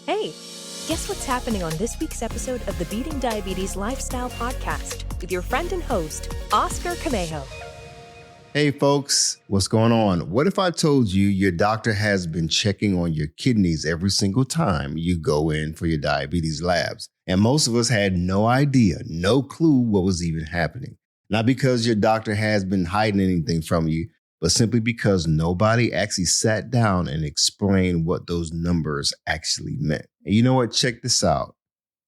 Hey, guess what's happening on this week's episode of the Beating Diabetes Lifestyle Podcast with your friend and host, Oscar Camejo. Hey folks, what's going on? What if I told you your doctor has been checking on your kidneys every single time you go in for your diabetes labs? And most of us had no idea, no clue what was even happening. Not because your doctor has been hiding anything from you, but simply because nobody actually sat down and explained what those numbers actually meant. And you know what? Check this out.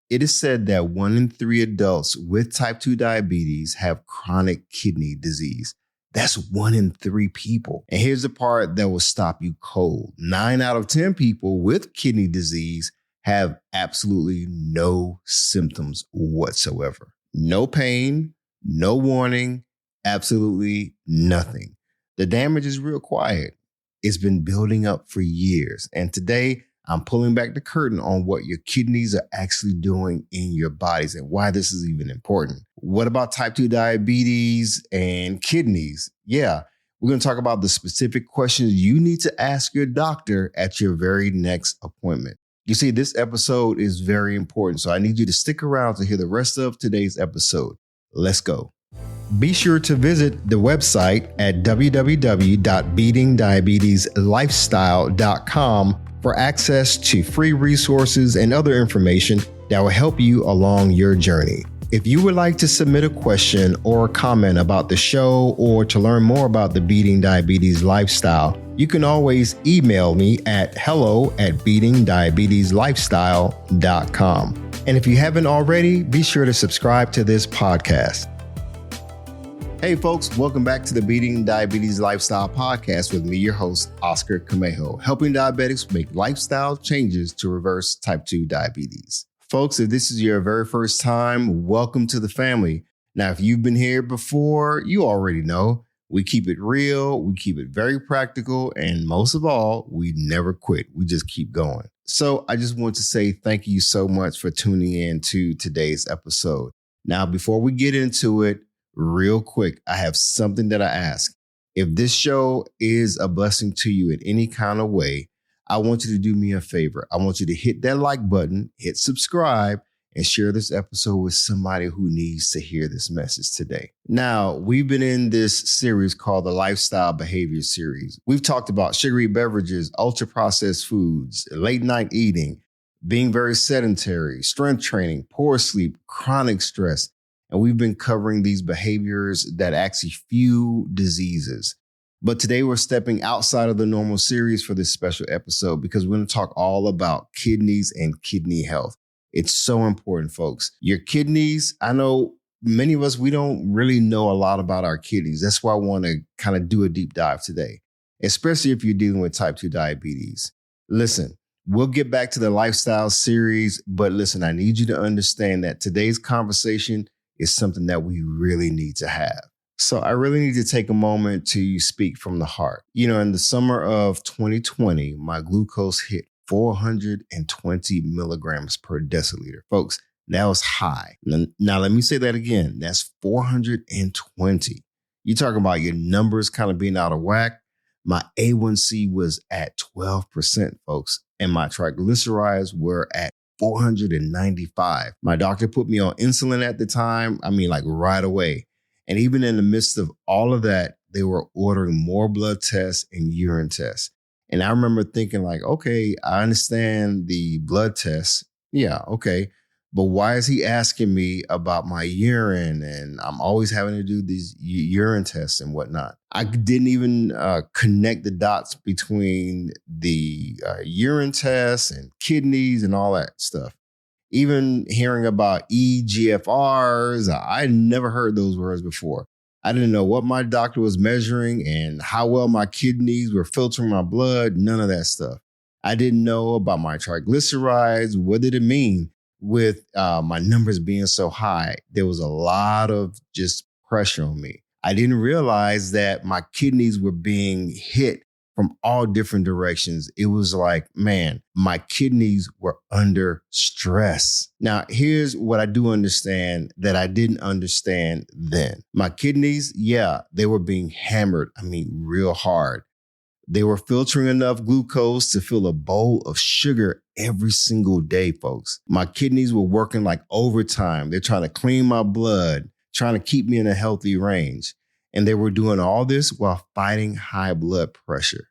It is said that 1 in 3 adults with type 2 diabetes have chronic kidney disease. That's 1 in 3 people. And here's the part that will stop you cold. 9 out of 10 people with kidney disease have absolutely no symptoms whatsoever. No pain, no warning, absolutely nothing. The damage is real quiet. It's been building up for years. And today, I'm pulling back the curtain on what your kidneys are actually doing in your bodies and why this is even important. What about type 2 diabetes and kidneys? Yeah, we're going to talk about the specific questions you need to ask your doctor at your very next appointment. You see, this episode is very important, so I need you to stick around to hear the rest of today's episode. Let's go. Be sure to visit the website at www.beatingdiabetieslifestyle.com for access to free resources and other information that will help you along your journey. If you would like to submit a question or a comment about the show or to learn more about the Beating Diabetes Lifestyle, you can always email me at hello@beatingdiabetieslifestyle.com. And if you haven't already, be sure to subscribe to this podcast. Hey folks, welcome back to the Beating Diabetes Lifestyle Podcast with me, your host, Oscar Camejo, helping diabetics make lifestyle changes to reverse type 2 diabetes. Folks, if this is your very first time, welcome to the family. Now, if you've been here before, you already know we keep it real, we keep it very practical, and most of all, we never quit. We just keep going. So I just want to say thank you so much for tuning in to today's episode. Now, before we get into it, real quick, I have something that I ask. If this show is a blessing to you in any kind of way, I want you to do me a favor. I want you to hit that like button, hit subscribe, and share this episode with somebody who needs to hear this message today. Now, we've been in this series called the Lifestyle Behavior Series. We've talked about sugary beverages, ultra-processed foods, late night eating, being very sedentary, strength training, poor sleep, chronic stress. And we've been covering these behaviors that actually fuel diseases. But today we're stepping outside of the normal series for this special episode because we're going to talk all about kidneys and kidney health. It's so important, folks. Your kidneys, I know many of us, we don't really know a lot about our kidneys. That's why I want to kind of do a deep dive today, especially if you're dealing with type 2 diabetes. Listen, we'll get back to the lifestyle series, but listen, I need you to understand that today's conversation is something that we really need to have. So I really need to take a moment to speak from the heart. You know, in the summer of 2020, my glucose hit 420 milligrams per deciliter. Folks, that was high. Now, let me say that again. That's 420. You're talking about your numbers kind of being out of whack. My A1C was at 12%, folks, and my triglycerides were at 495. My doctor put me on insulin at the time. I mean, like right away. And even in the midst of all of that, they were ordering more blood tests and urine tests. And I remember thinking like, okay, I understand the blood tests. Yeah, okay. But why is he asking me about my urine? And I'm always having to do these urine tests and whatnot. I didn't even connect the dots between the urine tests and kidneys and all that stuff. Even hearing about EGFRs, I never heard those words before. I didn't know what my doctor was measuring and how well my kidneys were filtering my blood, none of that stuff. I didn't know about my triglycerides. What did it mean? With my numbers being so high, there was a lot of just pressure on me. I didn't realize that my kidneys were being hit from all different directions. It was like, man, my kidneys were under stress. Now, here's what I do understand that I didn't understand then. My kidneys, yeah, they were being hammered. I mean, real hard. They were filtering enough glucose to fill a bowl of sugar every single day, folks. My kidneys were working like overtime. They're trying to clean my blood, trying to keep me in a healthy range. And they were doing all this while fighting high blood pressure.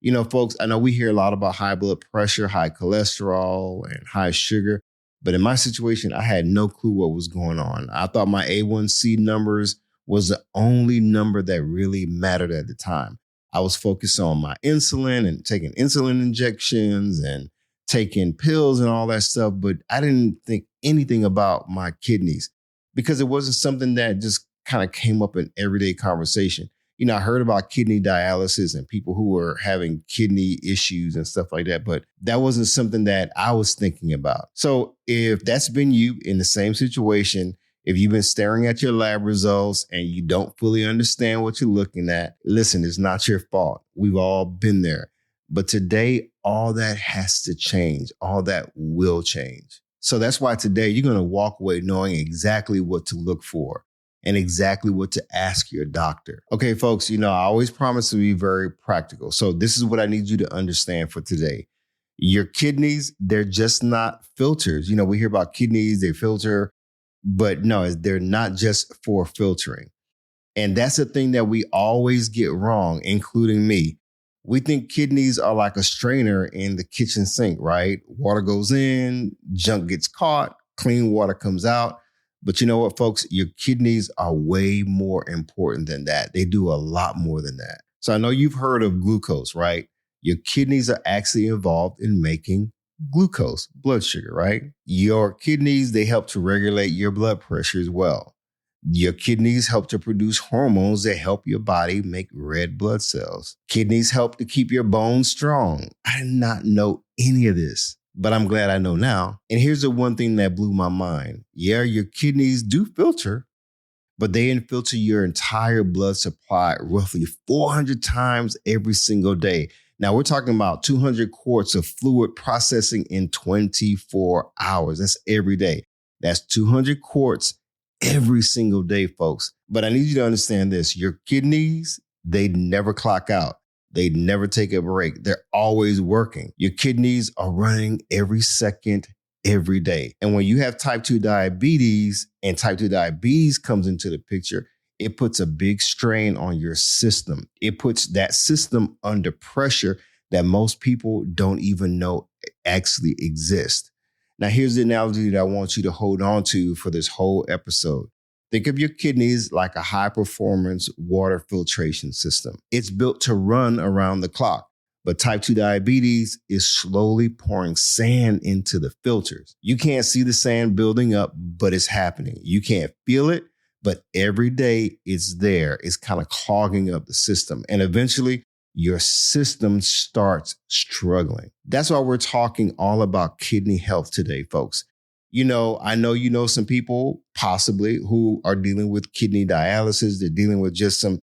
You know, folks, I know we hear a lot about high blood pressure, high cholesterol, and high sugar. But in my situation, I had no clue what was going on. I thought my A1C numbers was the only number that really mattered at the time. I was focused on my insulin and taking insulin injections and taking pills and all that stuff. But I didn't think anything about my kidneys because it wasn't something that just kind of came up in everyday conversation. You know, I heard about kidney dialysis and people who were having kidney issues and stuff like that, but that wasn't something that I was thinking about. So if that's been you in the same situation, if you've been staring at your lab results and you don't fully understand what you're looking at, listen, it's not your fault. We've all been there. But today, all that has to change. All that will change. So that's why today you're going to walk away knowing exactly what to look for and exactly what to ask your doctor. Okay, folks, you know, I always promise to be very practical. So this is what I need you to understand for today. Your kidneys, they're just not filters. You know, we hear about kidneys, they filter. But no, they're not just for filtering. And that's the thing that we always get wrong, including me. We think kidneys are like a strainer in the kitchen sink, right? Water goes in, junk gets caught, clean water comes out. But you know what, folks? Your kidneys are way more important than that. They do a lot more than that. So I know you've heard of glucose, right? Your kidneys are actually involved in making glucose, blood sugar, right? Your kidneys, they help to regulate your blood pressure as well. Your kidneys help to produce hormones that help your body make red blood cells. Kidneys help to keep your bones strong. I did not know any of this, but I'm glad I know now. And here's the one thing that blew my mind. Yeah, your kidneys do filter, but they infiltrate your entire blood supply roughly 400 times every single day. Now, we're talking about 200 quarts of fluid processing in 24 hours. That's every day. That's 200 quarts every single day, folks. But I need you to understand this. Your kidneys, they never clock out. They never take a break. They're always working. Your kidneys are running every second, every day. And when you have type 2 diabetes and type 2 diabetes comes into the picture, it puts a big strain on your system. It puts that system under pressure that most people don't even know actually exists. Now, here's the analogy that I want you to hold on to for this whole episode. Think of your kidneys like a high-performance water filtration system. It's built to run around the clock, but type 2 diabetes is slowly pouring sand into the filters. You can't see the sand building up, but it's happening. You can't feel it, but every day it's there. It's kind of clogging up the system. And eventually, your system starts struggling. That's why we're talking all about kidney health today, folks. You know, I know you know some people possibly who are dealing with kidney dialysis. They're dealing with just some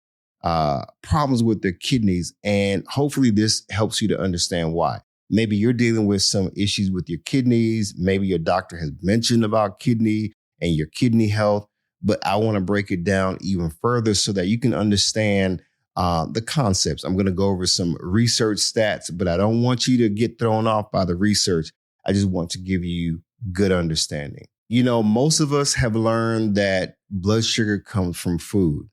problems with their kidneys. And hopefully this helps you to understand why. Maybe you're dealing with some issues with your kidneys. Maybe your doctor has mentioned about kidney and your kidney health. But I want to break it down even further so that you can understand the concepts. I'm going to go over some research stats, but I don't want you to get thrown off by the research. I just want to give you good understanding. You know, most of us have learned that blood sugar comes from food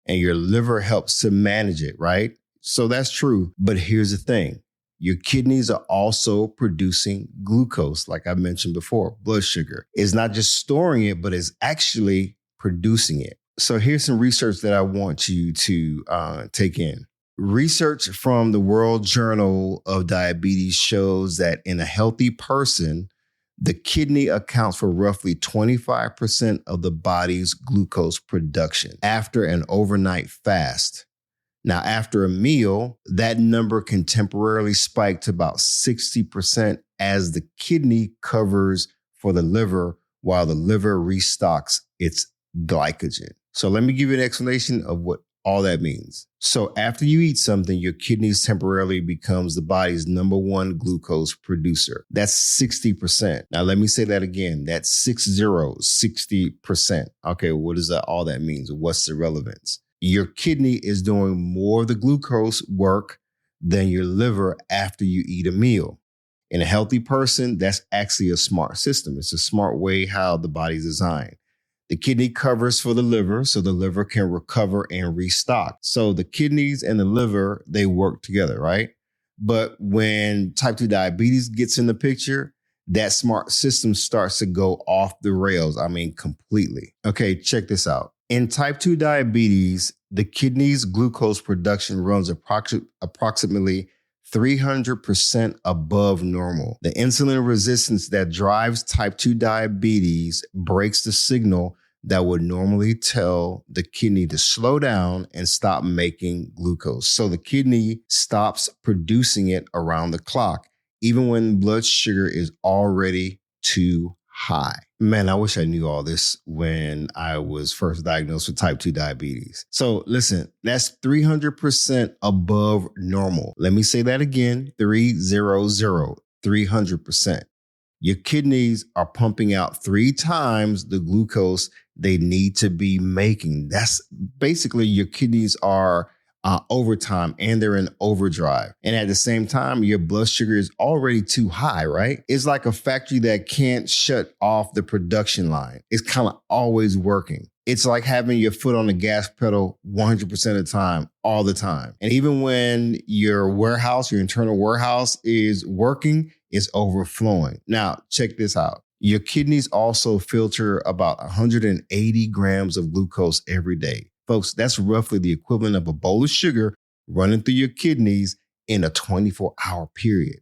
and your liver helps to manage it, right? So that's true. But here's the thing. Your kidneys are also producing glucose, like I mentioned before, blood sugar. It's not just storing it, but it's actually producing it. So here's some research that I want you to take in. Research from the World Journal of Diabetes shows that in a healthy person, the kidney accounts for roughly 25% of the body's glucose production after an overnight fast. Now, after a meal, that number can temporarily spike to about 60% as the kidney covers for the liver while the liver restocks its glycogen. So let me give you an explanation of what all that means. So after you eat something, your kidneys temporarily becomes the body's number one glucose producer. That's 60%. Now, let me say that again. That's 60%. Okay, what does all that mean? What's the relevance? Your kidney is doing more of the glucose work than your liver after you eat a meal. In a healthy person, that's actually a smart system. It's a smart way how the body's designed. The kidney covers for the liver, so the liver can recover and restock. So the kidneys and the liver, they work together, right? But when type 2 diabetes gets in the picture, that smart system starts to go off the rails. I mean, completely. Okay, check this out. In type 2 diabetes, the kidney's glucose production runs approximately 300% above normal. The insulin resistance that drives type 2 diabetes breaks the signal that would normally tell the kidney to slow down and stop making glucose. So the kidney stops producing it around the clock, even when blood sugar is already too high. Man, I wish I knew all this when I was first diagnosed with type 2 diabetes. So listen, that's 300% above normal. Let me say that again, 300%. Your kidneys are pumping out 3 times the glucose they need to be making. That's basically your kidneys are overtime and they're in overdrive. And at the same time, your blood sugar is already too high, right? It's like a factory that can't shut off the production line. It's kind of always working. It's like having your foot on the gas pedal 100% of the time, all the time. And even when your warehouse, your internal warehouse is working, it's overflowing. Now, check this out. Your kidneys also filter about 180 grams of glucose every day. Folks, that's roughly the equivalent of a bowl of sugar running through your kidneys in a 24-hour period.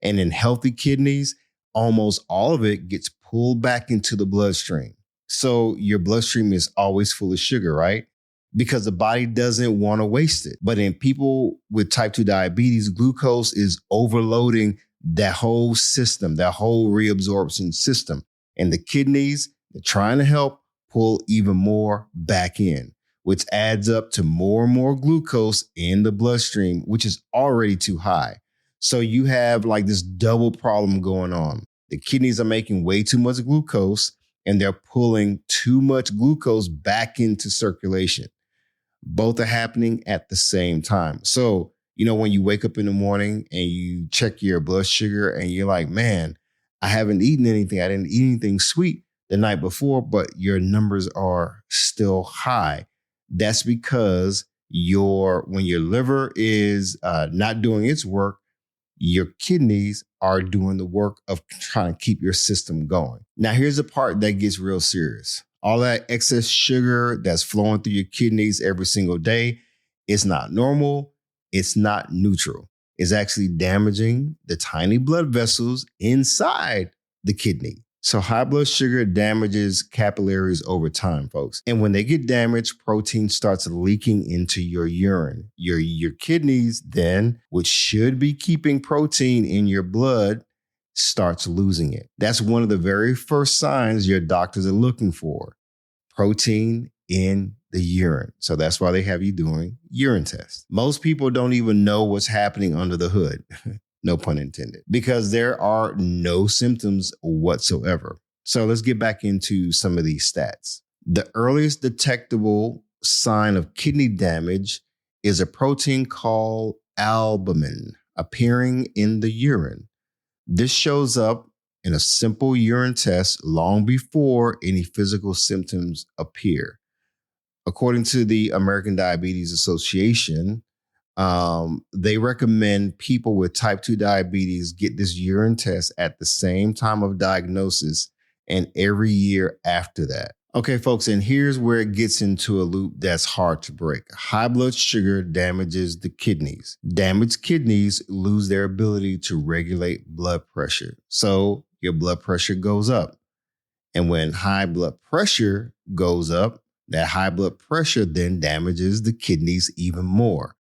And in healthy kidneys, almost all of it gets pulled back into the bloodstream. So your bloodstream is always full of sugar, right? Because the body doesn't want to waste it. But in people with type 2 diabetes, glucose is overloading that whole system, that whole reabsorption system. And the kidneys, they're trying to help pull even more back in, which adds up to more and more glucose in the bloodstream, which is already too high. So you have like this double problem going on. The kidneys are making way too much glucose and they're pulling too much glucose back into circulation. Both are happening at the same time. So, when you wake up in the morning and you check your blood sugar and you're like, man, I haven't eaten anything. I didn't eat anything sweet the night before, but your numbers are still high. That's because when your liver is not doing its work, your kidneys are doing the work of trying to keep your system going. Now, here's the part that gets real serious. All that excess sugar that's flowing through your kidneys every single day, it's not normal. It's not neutral. It's actually damaging the tiny blood vessels inside the kidney. So high blood sugar damages capillaries over time, folks. And when they get damaged, protein starts leaking into your urine. Your kidneys then, which should be keeping protein in your blood, starts losing it. That's one of the very first signs your doctors are looking for. Protein in the urine. So that's why they have you doing urine tests. Most people don't even know what's happening under the hood. No pun intended, because there are no symptoms whatsoever. So let's get back into some of these stats. The earliest detectable sign of kidney damage is a protein called albumin appearing in the urine. This shows up in a simple urine test long before any physical symptoms appear. According to the American Diabetes Association, they recommend people with type 2 diabetes get this urine test at the same time of diagnosis and every year after that. Okay, folks, and here's where it gets into a loop that's hard to break. High blood sugar damages the kidneys. Damaged kidneys lose their ability to regulate blood pressure. So your blood pressure goes up. And when high blood pressure goes up, that high blood pressure then damages the kidneys even more,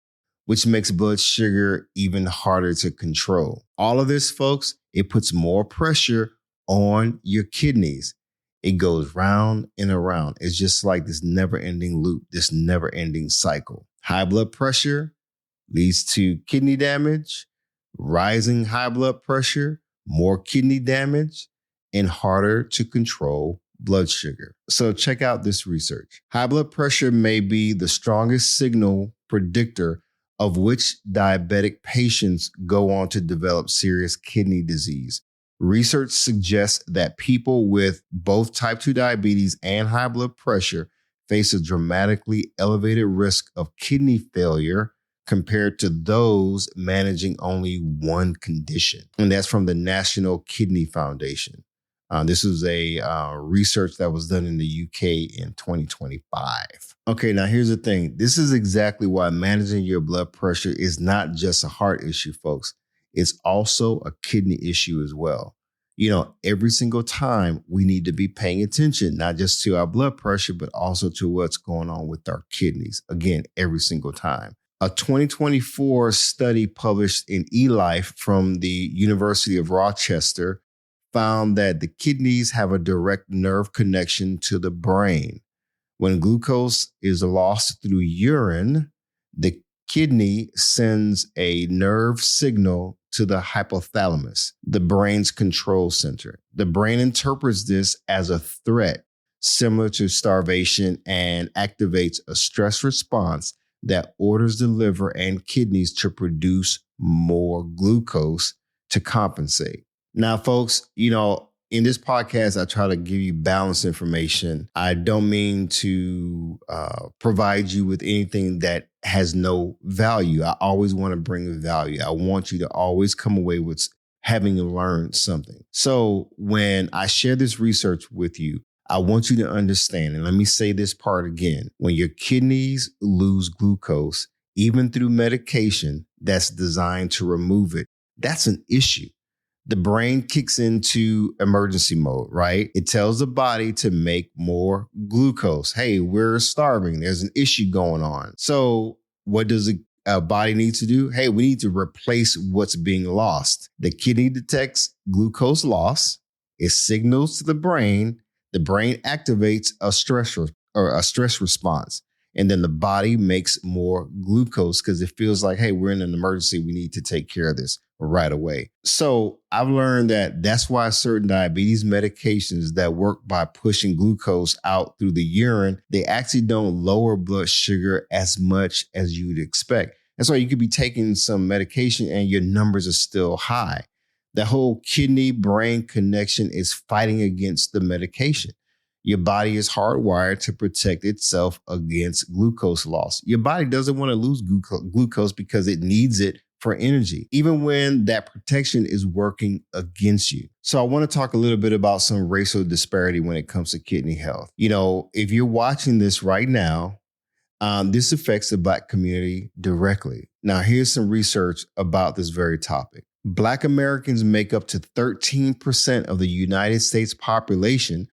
which makes blood sugar even harder to control. All of this, folks, it puts more pressure on your kidneys. It goes round and around. It's just like this never-ending loop, this never-ending cycle. High blood pressure leads to kidney damage, rising high blood pressure, more kidney damage, and harder to control blood sugar. So check out this research. High blood pressure may be the strongest signal predictor of which diabetic patients go on to develop serious kidney disease. Research suggests that people with both type 2 diabetes and high blood pressure face a dramatically elevated risk of kidney failure compared to those managing only one condition. And that's from the National Kidney Foundation. This was a research that was done in the UK in 2025. Okay, now here's the thing. This is exactly why managing your blood pressure is not just a heart issue, folks. It's also a kidney issue as well. You know, every single time we need to be paying attention, not just to our blood pressure, but also to what's going on with our kidneys. Again, every single time. A 2024 study published in eLife from the University of Rochester found that the kidneys have a direct nerve connection to the brain. When glucose is lost through urine, the kidney sends a nerve signal to the hypothalamus, the brain's control center. The brain interprets this as a threat, similar to starvation, and activates a stress response that orders the liver and kidneys to produce more glucose to compensate. Now, folks, you know, in this podcast, I try to give you balanced information. I don't mean to provide you with anything that has no value. I always want to bring value. I want you to always come away with having learned something. So when I share this research with you, I want you to understand, and let me say this part again, when your kidneys lose glucose, even through medication that's designed to remove it, that's an issue. The brain kicks into emergency mode, right? It tells the body to make more glucose. Hey, we're starving. There's an issue going on. So what does a body need to do? Hey, we need to replace what's being lost. The kidney detects glucose loss. It signals to the brain. The brain activates a stress response. And then the body makes more glucose because it feels like, hey, we're in an emergency. We need to take care of this right away. So I've learned that that's why certain diabetes medications that work by pushing glucose out through the urine, they actually don't lower blood sugar as much as you'd expect. That's why you could be taking some medication and your numbers are still high. The whole kidney-brain connection is fighting against the medication. Your body is hardwired to protect itself against glucose loss. Your body doesn't want to lose glucose because it needs it for energy, even when that protection is working against you. So I want to talk a little bit about some racial disparity when it comes to kidney health. You know, if you're watching this right now, this affects the Black community directly. Now, here's some research about this very topic. Black Americans make up to 13% of the United States population,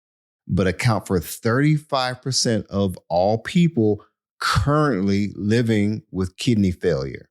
but account for 35% of all people currently living with kidney failure.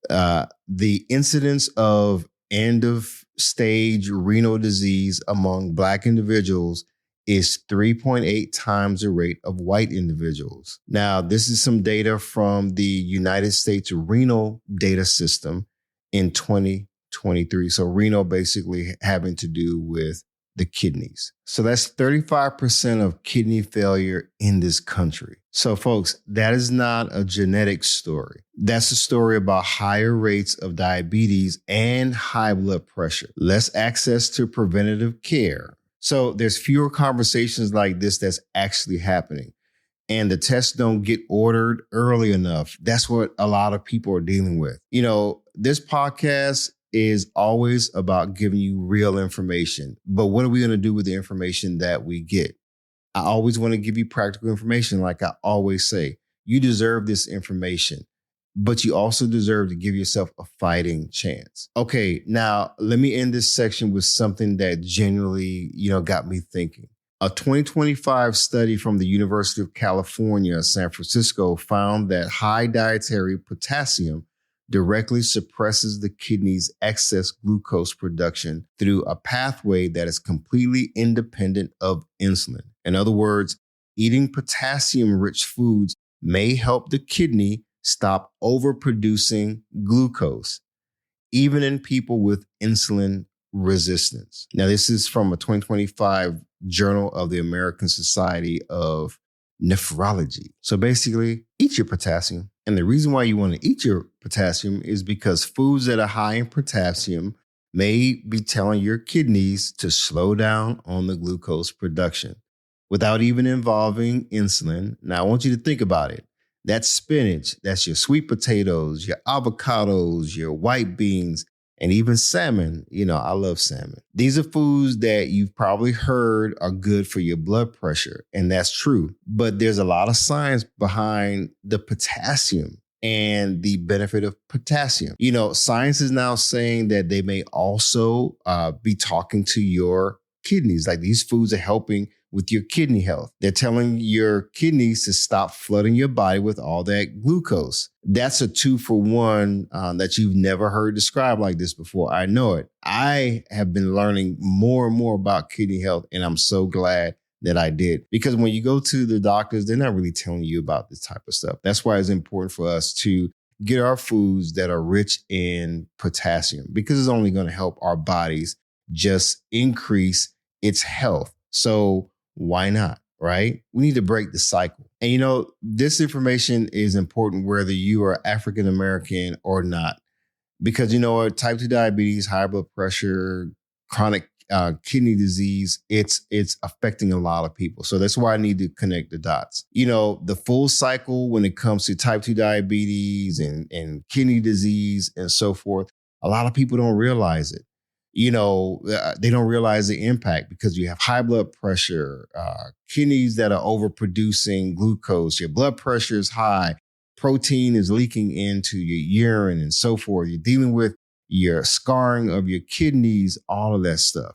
The incidence of end-of-stage renal disease among Black individuals is 3.8 times the rate of white individuals. Now, this is some data from the United States Renal Data System in 2023. So renal basically having to do with the kidneys. So that's 35% of kidney failure in this country. So folks, that is not a genetic story. That's a story about higher rates of diabetes and high blood pressure, less access to preventative care. So there's fewer conversations like this that's actually happening. And the tests don't get ordered early enough. That's what a lot of people are dealing with. You know, this podcast is always about giving you real information. But what are we going to do with the information that we get? I always want to give you practical information. Like I always say, you deserve this information, but you also deserve to give yourself a fighting chance. Okay, now let me end this section with something that genuinely, got me thinking. A 2025 study from the University of California, San Francisco, found that high dietary potassium directly suppresses the kidney's excess glucose production through a pathway that is completely independent of insulin. In other words, eating potassium-rich foods may help the kidney stop overproducing glucose, even in people with insulin resistance. Now, this is from a 2025 Journal of the American Society of Nephrology. So basically, eat your potassium. And the reason why you want to eat your potassium is because foods that are high in potassium may be telling your kidneys to slow down on the glucose production without even involving insulin. Now, I want you to think about it. That's spinach, that's your sweet potatoes, your avocados, your white beans, and even salmon. I love salmon. These are foods that you've probably heard are good for your blood pressure, and that's true. But there's a lot of science behind the potassium and the benefit of potassium. Science is now saying that they may also be talking to your kidneys. Like, these foods are helping with your kidney health. They're telling your kidneys to stop flooding your body with all that glucose. That's a 2-for-1 that you've never heard described like this before. I know it. I have been learning more and more about kidney health, and I'm so glad that I did. Because when you go to the doctors, they're not really telling you about this type of stuff. That's why it's important for us to get our foods that are rich in potassium, because it's only going to help our bodies just increase its health. So why not, right? We need to break the cycle. And this information is important whether you are African American or not, because type 2 diabetes, high blood pressure, chronic kidney disease, it's affecting a lot of people. So that's why I need to connect the dots. The full cycle when it comes to type 2 diabetes and kidney disease and so forth, a lot of people don't realize it. They don't realize the impact, because you have high blood pressure, kidneys that are overproducing glucose, your blood pressure is high, protein is leaking into your urine and so forth. You're dealing with your scarring of your kidneys, all of that stuff.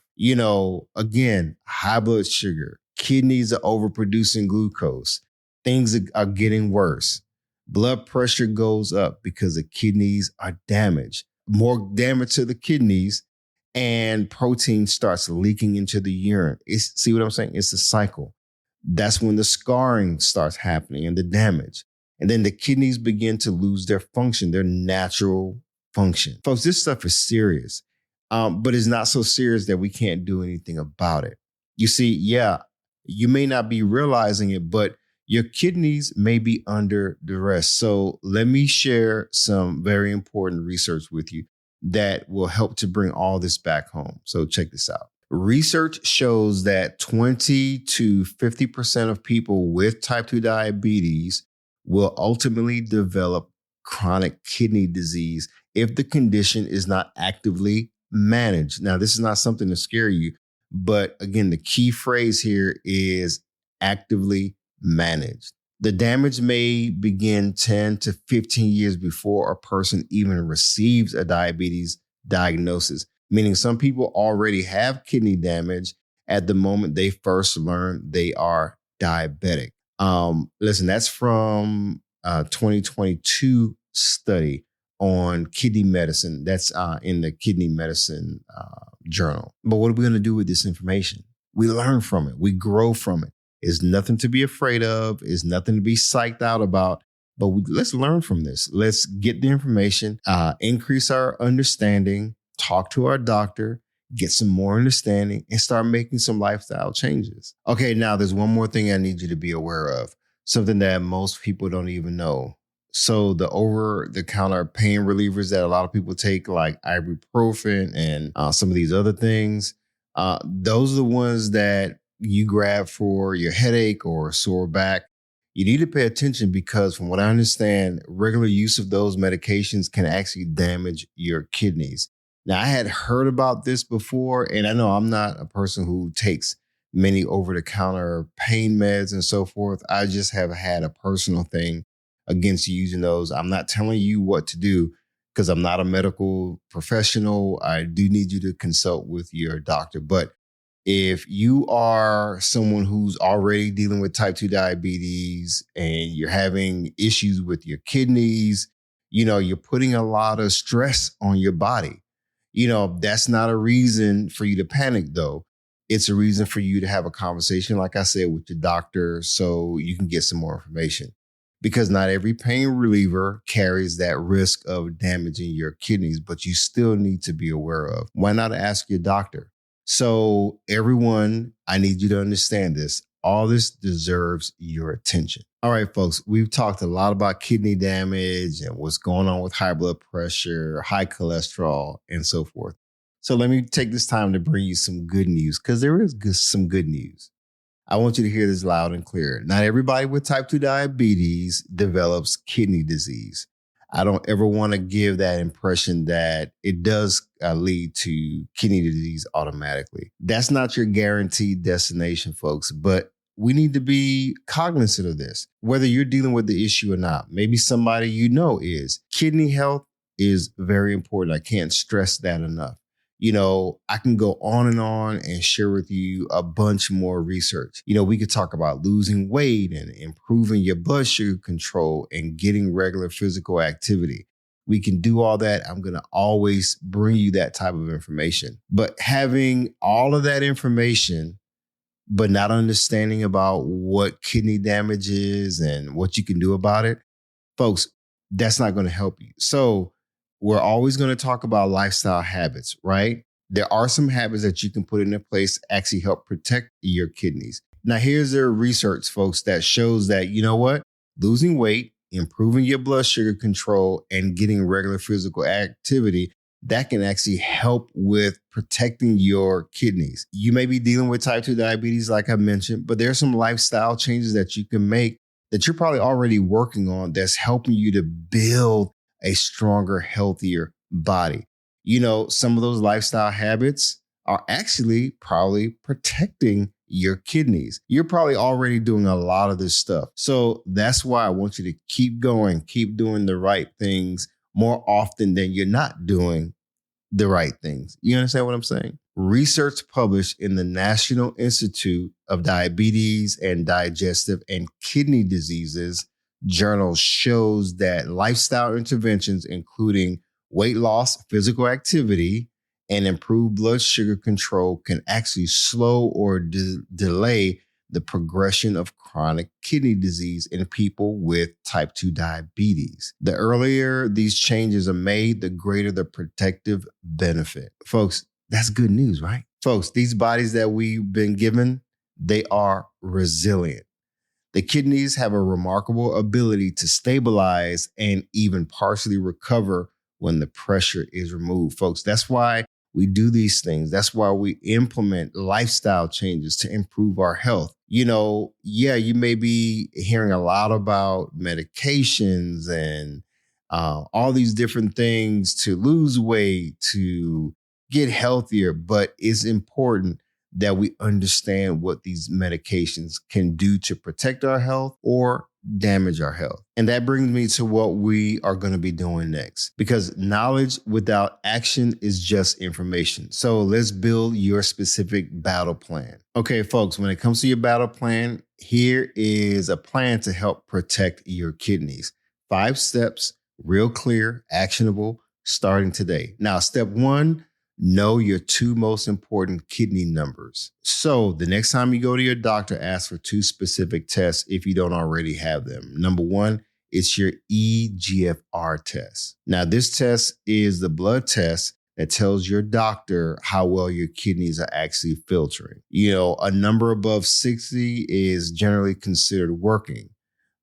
Again, high blood sugar, kidneys are overproducing glucose. Things are getting worse. Blood pressure goes up because the kidneys are damaged. More damage to the kidneys, and protein starts leaking into the urine. See what I'm saying? It's a cycle. That's when the scarring starts happening and the damage. And then the kidneys begin to lose their function, their natural function. Folks, this stuff is serious, but it's not so serious that we can't do anything about it. You see, you may not be realizing it, but your kidneys may be under duress. So let me share some very important research with you that will help to bring all this back home. So check this out. Research shows that 20 to 50% of people with type 2 diabetes will ultimately develop chronic kidney disease if the condition is not actively managed. Now, this is not something to scare you, but again, the key phrase here is actively managed. The damage may begin 10 to 15 years before a person even receives a diabetes diagnosis, meaning some people already have kidney damage at the moment they first learn they are diabetic. Listen, that's from a 2022 study on kidney medicine. That's in the Kidney Medicine Journal. But what are we going to do with this information? We learn from it. We grow from it. It's nothing to be afraid of. It's nothing to be psyched out about. But let's learn from this. Let's get the information, increase our understanding, talk to our doctor, get some more understanding, and start making some lifestyle changes. Okay, now there's one more thing I need you to be aware of, something that most people don't even know. So the over-the-counter pain relievers that a lot of people take, like ibuprofen and some of these other things, those are the ones that you grab for your headache or sore back. You need to pay attention because from what I understand, regular use of those medications can actually damage your kidneys. Now, I had heard about this before, and I know I'm not a person who takes many over-the-counter pain meds and so forth. I just have had a personal thing against using those. I'm not telling you what to do because I'm not a medical professional. I do need you to consult with your doctor. But if you are someone who's already dealing with type 2 diabetes and you're having issues with your kidneys, you're putting a lot of stress on your body. That's not a reason for you to panic, though. It's a reason for you to have a conversation, like I said, with your doctor so you can get some more information. Because not every pain reliever carries that risk of damaging your kidneys, but you still need to be aware of. Why not ask your doctor? So everyone, I need you to understand this. all this deserves your attention. All right, folks, we've talked a lot about kidney damage and what's going on with high blood pressure, high cholesterol, and so forth. So let me take this time to bring you some good news, because there is some good news. I want you to hear this loud and clear. Not everybody with type 2 diabetes develops kidney disease. I don't ever want to give that impression that it does lead to kidney disease automatically. That's not your guaranteed destination, folks, but we need to be cognizant of this, whether you're dealing with the issue or not. Maybe somebody you know is. Kidney health is very important. I can't stress that enough. I can go on and share with you a bunch more research. We could talk about losing weight and improving your blood sugar control and getting regular physical activity. We can do all that. I'm going to always bring you that type of information. But having all of that information, but not understanding about what kidney damage is and what you can do about it, folks, that's not going to help you. So we're always going to talk about lifestyle habits, right? There are some habits that you can put into place to actually help protect your kidneys. Now, here's their research, folks, that shows that, losing weight, improving your blood sugar control, and getting regular physical activity, that can actually help with protecting your kidneys. You may be dealing with type 2 diabetes, like I mentioned, but there's some lifestyle changes that you can make that you're probably already working on that's helping you to build a stronger, healthier body. Some of those lifestyle habits are actually probably protecting your kidneys. You're probably already doing a lot of this stuff. So that's why I want you to keep going, keep doing the right things more often than you're not doing the right things. You understand what I'm saying? Research published in the National Institute of Diabetes and Digestive and Kidney Diseases journal shows that lifestyle interventions, including weight loss, physical activity, and improved blood sugar control, can actually slow or delay the progression of chronic kidney disease in people with type 2 diabetes. The earlier these changes are made, the greater the protective benefit. Folks, that's good news, right? Folks, these bodies that we've been given, they are resilient. The kidneys have a remarkable ability to stabilize and even partially recover when the pressure is removed. Folks, that's why we do these things. That's why we implement lifestyle changes to improve our health. You may be hearing a lot about medications and all these different things to lose weight, to get healthier, but it's important that we understand what these medications can do to protect our health or damage our health. And that brings me to what we are going to be doing next, because knowledge without action is just information. So let's build your specific battle plan. Okay, folks, when it comes to your battle plan, here is a plan to help protect your kidneys. 5 steps, real clear, actionable, starting today. Now, step 1, know your 2 most important kidney numbers. So the next time you go to your doctor, ask for 2 specific tests if you don't already have them. Number 1, it's your eGFR test. Now, this test is the blood test that tells your doctor how well your kidneys are actually filtering. A number above 60 is generally considered working.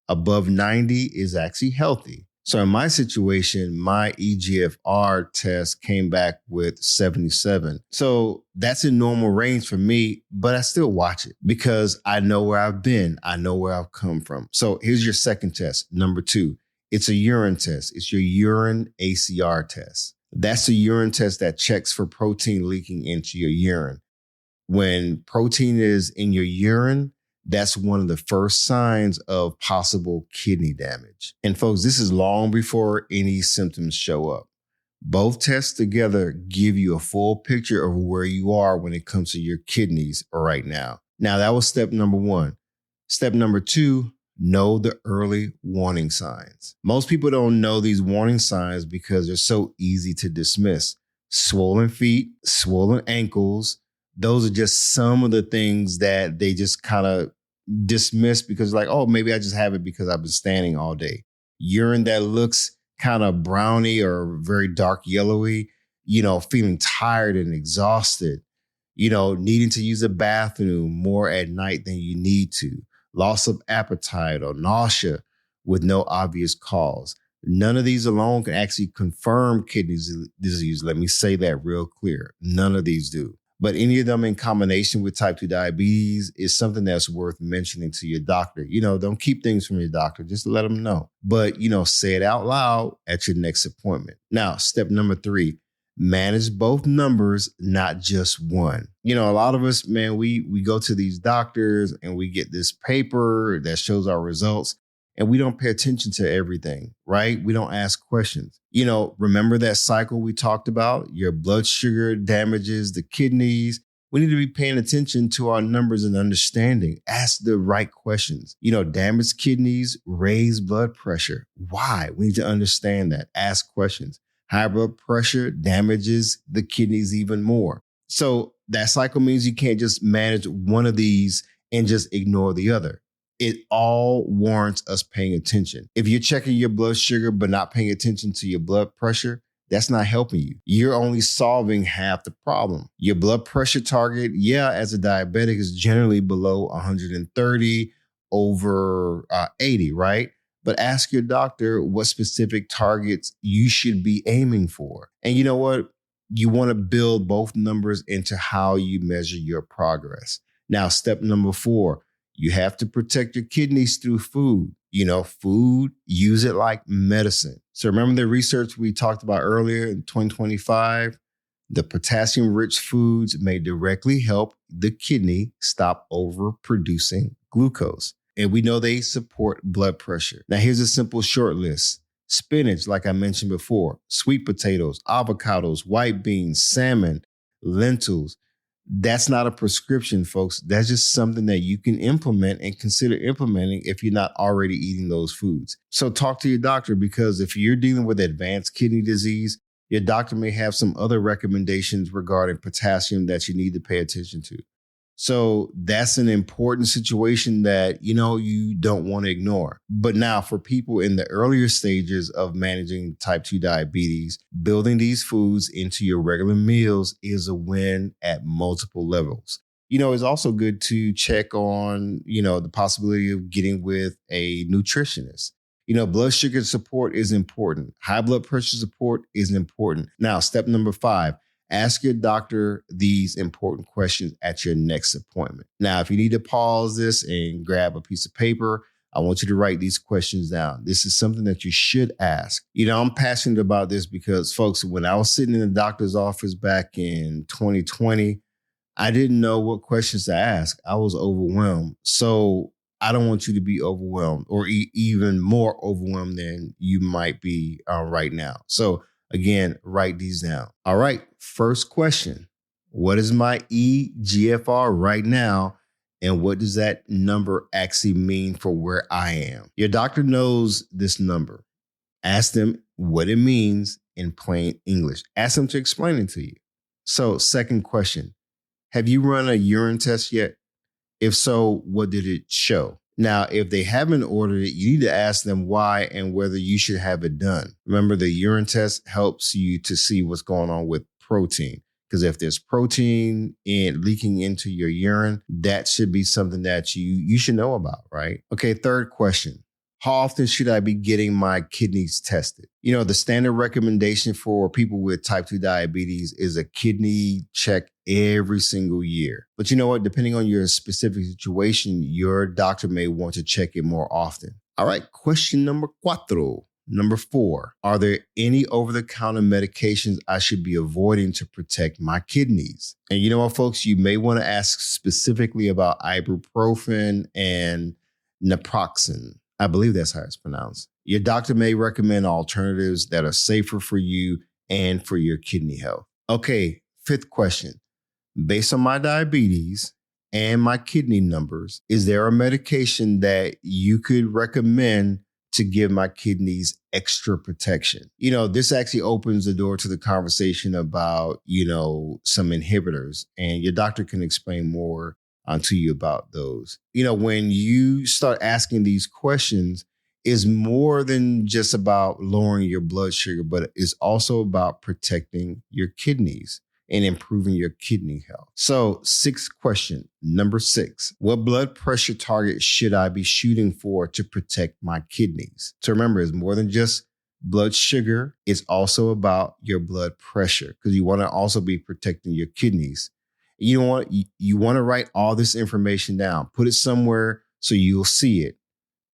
Above 90 is actually healthy. So in my situation, my eGFR test came back with 77. So that's a normal range for me, but I still watch it because I know where I've been. I know where I've come from. So here's your second test. Number 2, it's a urine test. It's your urine ACR test. That's a urine test that checks for protein leaking into your urine. When protein is in your urine, that's one of the first signs of possible kidney damage. And folks, this is long before any symptoms show up. Both tests together give you a full picture of where you are when it comes to your kidneys right now. Now, that was step number 1. Step number 2, know the early warning signs. Most people don't know these warning signs because they're so easy to dismiss. Swollen feet, swollen ankles, those are just some of the things that they just kind of dismiss because maybe I just have it because I've been standing all day. Urine that looks kind of browny or very dark yellowy, feeling tired and exhausted. needing to use a bathroom more at night than you need to, loss of appetite or nausea with no obvious cause. None of these alone can actually confirm kidney disease. Let me say that real clear. None of these do. But any of them in combination with type 2 diabetes is something that's worth mentioning to your doctor. Don't keep things from your doctor. Just let them know. But, say it out loud at your next appointment. Now, step number 3, manage both numbers, not just one. A lot of us, man, we go to these doctors and we get this paper that shows our results. And we don't pay attention to everything, right? We don't ask questions. Remember that cycle we talked about? Your blood sugar damages the kidneys. We need to be paying attention to our numbers and understanding. Ask the right questions. Damaged kidneys raise blood pressure. Why? We need to understand that. Ask questions. High blood pressure damages the kidneys even more. So that cycle means you can't just manage one of these and just ignore the other. It all warrants us paying attention. If you're checking your blood sugar but not paying attention to your blood pressure, that's not helping you. You're only solving half the problem. Your blood pressure target, as a diabetic, is generally below 130 over 80, right? But ask your doctor what specific targets you should be aiming for. And you know what? You want to build both numbers into how you measure your progress. Now, step number 4. You have to protect your kidneys through food. Food, use it like medicine. So remember the research we talked about earlier in 2025? The potassium-rich foods may directly help the kidney stop overproducing glucose. And we know they support blood pressure. Now, here's a simple short list. Spinach, like I mentioned before, sweet potatoes, avocados, white beans, salmon, lentils. That's not a prescription, folks. That's just something that you can implement and consider implementing if you're not already eating those foods. So talk to your doctor, because if you're dealing with advanced kidney disease, your doctor may have some other recommendations regarding potassium that you need to pay attention to. So that's an important situation that, you don't want to ignore. But now for people in the earlier stages of managing type 2 diabetes, building these foods into your regular meals is a win at multiple levels. It's also good to check on, the possibility of getting with a nutritionist. Blood sugar support is important. High blood pressure support is important. Now, step number 5. Ask your doctor these important questions at your next appointment. Now, if you need to pause this and grab a piece of paper, I want you to write these questions down. This is something that you should ask. I'm passionate about this because, folks, when I was sitting in the doctor's office back in 2020, I didn't know what questions to ask. I was overwhelmed. So I don't want you to be overwhelmed or even more overwhelmed than you might be right now. So again, write these down. All right. First question. What is my eGFR right now? And what does that number actually mean for where I am? Your doctor knows this number. Ask them what it means in plain English. Ask them to explain it to you. So, second question. Have you run a urine test yet? If so, what did it show? Now, if they haven't ordered it, you need to ask them why and whether you should have it done. Remember, the urine test helps you to see what's going on with protein. Because if there's protein leaking into your urine, that should be something that you should know about, right? Okay, third question. How often should I be getting my kidneys tested? The standard recommendation for people with type 2 diabetes is a kidney check every single year. But you know what? Depending on your specific situation, your doctor may want to check it more often. All right, question number 4. Number 4, are there any over-the-counter medications I should be avoiding to protect my kidneys? And you know what, folks? You may want to ask specifically about ibuprofen and naproxen. I believe that's how it's pronounced. Your doctor may recommend alternatives that are safer for you and for your kidney health. Okay, 5th question. Based on my diabetes and my kidney numbers, is there a medication that you could recommend to give my kidneys extra protection? This actually opens the door to the conversation about, some inhibitors, and your doctor can explain more to you about those. When you start asking these questions, it's more than just about lowering your blood sugar, but it's also about protecting your kidneys. and improving your kidney health. So, sixth question, number 6, what blood pressure target should I be shooting for to protect my kidneys? So remember, it's more than just blood sugar. It's also about your blood pressure because you want to also be protecting your kidneys. You want to write all this information down, put it somewhere so you'll see it.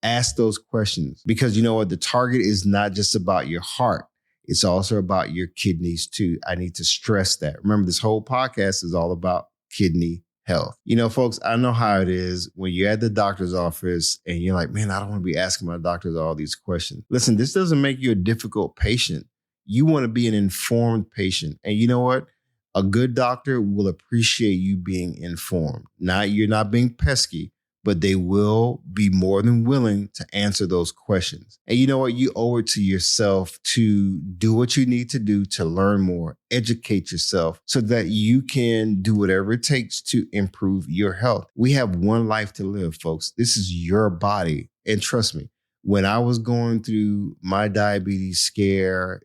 Ask those questions because you know what? The target is not just about your heart. It's also about your kidneys too. I need to stress that. Remember, this whole podcast is all about kidney health. You know, folks, I know how it is when you're at the doctor's office and you're like, man, I don't want to be asking my doctors all these questions. Listen, this doesn't make you a difficult patient. You want to be an informed patient. And you know what? A good doctor will appreciate you being informed. You're not being pesky, but they will be more than willing to answer those questions. And you know what? You owe it to yourself to do what you need to do to learn more, educate yourself so that you can do whatever it takes to improve your health. We have one life to live, folks. This is your body. And trust me, when I was going through my diabetes scare,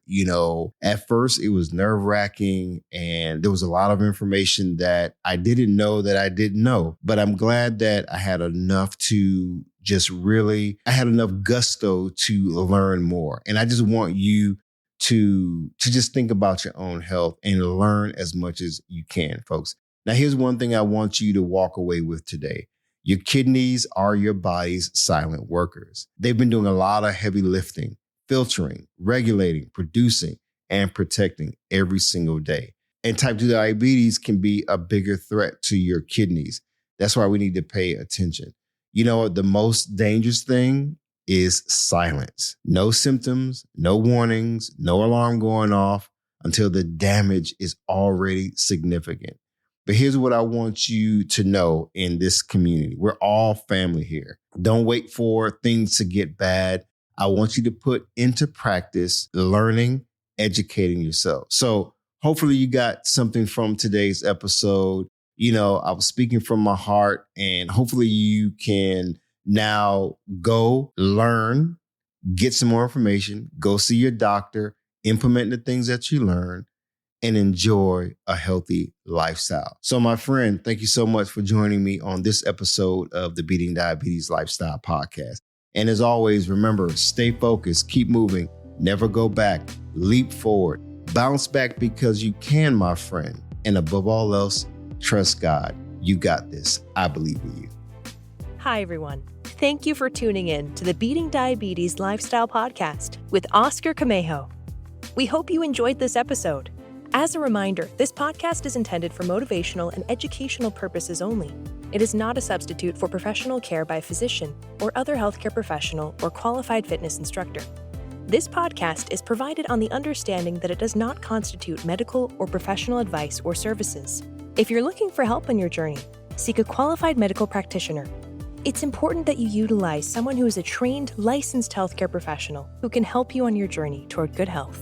at first it was nerve-wracking and there was a lot of information that I didn't know that I didn't know. But I'm glad that I had enough gusto to learn more. And I just want you to just think about your own health and learn as much as you can, folks. Now, here's one thing I want you to walk away with today. Your kidneys are your body's silent workers. They've been doing a lot of heavy lifting, filtering, regulating, producing, and protecting every single day. And type 2 diabetes can be a bigger threat to your kidneys. That's why we need to pay attention. You know what? The most dangerous thing is silence. No symptoms, no warnings, no alarm going off until the damage is already significant. But here's what I want you to know in this community. We're all family here. Don't wait for things to get bad. I want you to put into practice learning, educating yourself. So hopefully you got something from today's episode. I was speaking from my heart, and hopefully you can now go learn, get some more information, go see your doctor, implement the things that you learn, and enjoy a healthy lifestyle. So my friend, thank you so much for joining me on this episode of the Beating Diabetes Lifestyle Podcast. And as always, remember, stay focused, keep moving, never go back, leap forward, bounce back because you can, my friend. And above all else, trust God. You got this. I believe in you. Hi, everyone. Thank you for tuning in to the Beating Diabetes Lifestyle Podcast with Oscar Camejo. We hope you enjoyed this episode. As a reminder, this podcast is intended for motivational and educational purposes only. It is not a substitute for professional care by a physician or other healthcare professional or qualified fitness instructor. This podcast is provided on the understanding that it does not constitute medical or professional advice or services. If you're looking for help on your journey, seek a qualified medical practitioner. It's important that you utilize someone who is a trained, licensed healthcare professional who can help you on your journey toward good health.